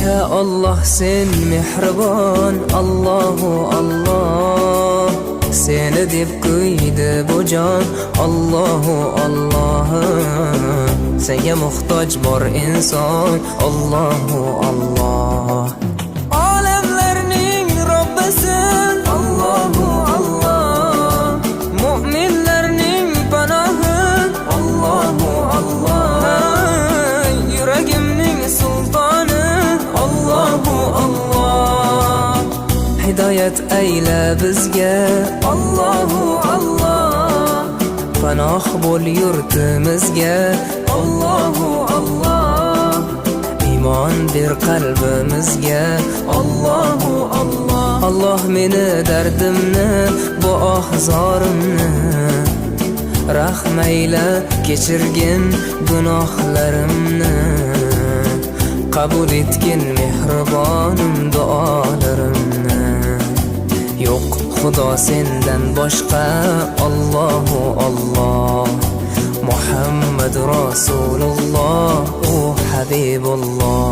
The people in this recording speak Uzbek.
Ya Allah sen mehribon, Allahu Allah. Seni deb kuydi bu jon, Allahu Allah. Senga muhtoj bor inson, Allahu Allah. Olamlarning Robbisin, Allahu Allah. Mu'minlarning panohi, Allahu Allah. Yuragimning sultoni, Allahu Allah. Hidayat ayla bizga, Allahu Allah. Panoh bo'l yurtimizga, Allahu Allah. Iymon ber qalbimizga, Allahu Allah. Allah meni dardimni, bu ohzorimni rahmayla kechirgin gunohlarimni. Qabul etgin mehribonim duolarimni. Yo'q Xudo sendan boshqa, Allahu Allah. Muhammad Rasululloh, u Habibulloh.